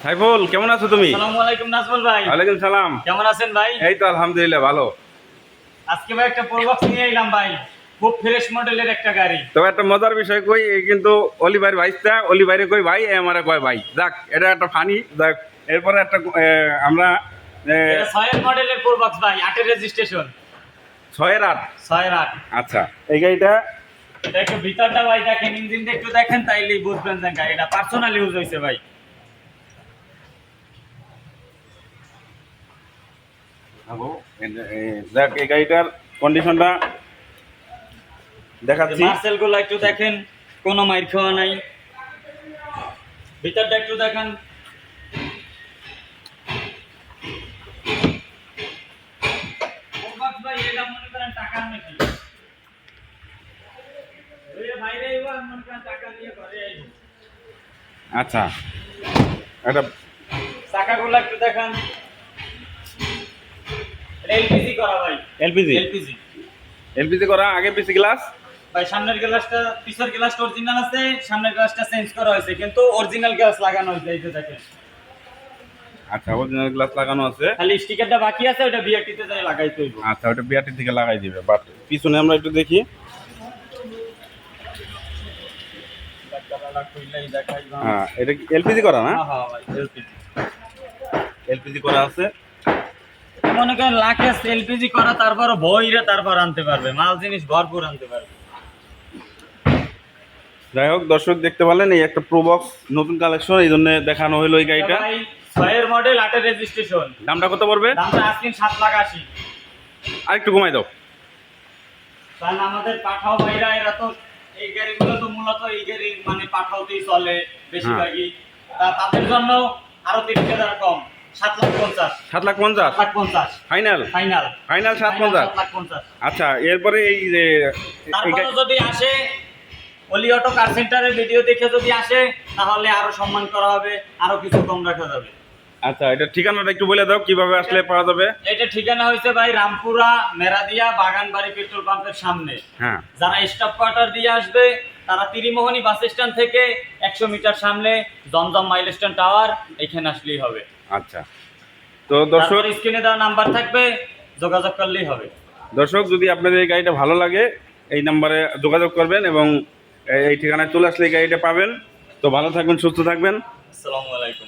সাইফুল, কেমন আছো তুমি? আসসালামু আলাইকুম নাজমুল ভাই। ওয়ালাইকুম সালাম। কেমন আছেন ভাই? এই তো আলহামদুলিল্লাহ ভালো। আজকে ভাই একটা প্রোবক্স নিয়ে এলাম ভাই, খুব ফ্রেশ মডেলের একটা গাড়ি। তবে একটা মজার বিষয় কই, এই কিন্তু অলি ভাইয়ের ভাইসটা, অলি ভাইরে কই ভাই, আমারে কয় ভাই। যাক, এটা একটা ফানি। যাক, এরপরে একটা আমরা এটা 6 এর মডেলের প্রোবক্স ভাই, 8 এর রেজিস্ট্রেশন। 6-8। 6 এর 8। আচ্ছা, এই গাড়িটা এটা একটু ভিতরটা ভাই দেখেন, ইঞ্জিনটা একটু দেখেন, তাইলেই বুঝবেন যে গাড়িটা পার্সোনাল ইউজ হইছে ভাই। যাক, এই গাড়িটার কন্ডিশনটা দেখাচ্ছি। মার্সেল গুলো একটু দেখেন, কোনো মাইর খাওয়া নাই। ভিতরটা একটু দেখেন। প্রোবক্স ভাই এটা মনে করেন টাকা নাকি, ওই বাইরে এবার মনে করেন টাকা দিয়ে ঘরে আইবো। আচ্ছা, এটা চাকাগুলো একটু দেখান। এলপিজি করা ভাই। এলপিজি এলপিজি এলপিজি করা, আগে পিছি গ্লাস। ভাই সামনের গ্লাসটা, পিছের গ্লাসটা অরিজিনাল আছে, সামনের গ্লাসটা চেঞ্জ করা হয়েছে, কিন্তু অরিজিনাল গ্লাস লাগানো হয়েছে। এই যে দেখেন, আচ্ছা, অরিজিনাল গ্লাস লাগানো আছে। খালি স্টিকারটা বাকি আছে, ওটা বিআরটি তে যাই লাগাইতে হইব। আচ্ছা, ওটা বিআরটি থেকে লাগাই দিবে। বাট পিছনে আমরা একটু দেখি। হ্যাঁ, এটা কি এলপিজি করা না? হ্যাঁ ভাই, এলপিজি। এলপিজি করা আছে। মনে করেন লাখে এলপিজি করা, তারপর বইরে তারপর আনতে পারবে, মাল জিনিস ভরপুর আনতে পারবে। যাই হোক, দর্শক দেখতে পারলেন, এই একটা প্রোবক্স নতুন কালেকশন, এই জন্য দেখানো হলো এই গাড়িটা। ভাই 6 এর মডেল, 8 এর রেজিস্ট্রেশন। দামটা কত পড়বে? দামটা আজকে 7,80,000। আরেকটু কমাই দাও। কারণ আমাদের পাঠাও ভাইরা, এরা তো এই গাড়িগুলো তো মূলত এই গাড়ি মানে পাঠাওতেই চলে বেশিরভাগই। তাদের জন্য আরো 30,000 কম, 7,50,000। 7,50,000 7,50,000 ফাইনাল। ফাইনাল। ফাইনাল 7,50,000। 7,50,000। আচ্ছা, এরপরে এই যে তারপরে যদি আসে অলি অটো কার সেন্টারের ভিডিও দেখে যদি আসে, তাহলে আরো সম্মান করা হবে, আরো কিছু কম রাখা যাবে। আচ্ছা, এটা ঠিকানাটা একটু বলে দাও, কিভাবে আসলে পাওয়া যাবে? এটা ঠিকানা হয়েছে ভাই রামপুরা মেরাদিয়া বাগানবাড়ি পেট্রোল পাম্পের সামনে। হ্যাঁ, যারা স্টপ কোয়ার্টার দিয়ে আসবে, তারা ত্রিমোহনী বাস স্ট্যান্ড থেকে 100 মিটার সামনে জমজম মাইলস্টোন টাওয়ার, এখানে আসলেই হবে। আচ্ছা। তো দর্শক, স্ক্রিনে দেওয়া নাম্বার থাকবে, যোগাযোগ করলেই হবে। দর্শক যদি আপনাদের এই গাড়িটা ভালো লাগে, এই নাম্বারে যোগাযোগ করবেন এবং এই ঠিকানায় চলে আসলে এই গাড়িটা পাবেন। তো ভালো থাকবেন, সুস্থ থাকবেন। আসসালামু আলাইকুম।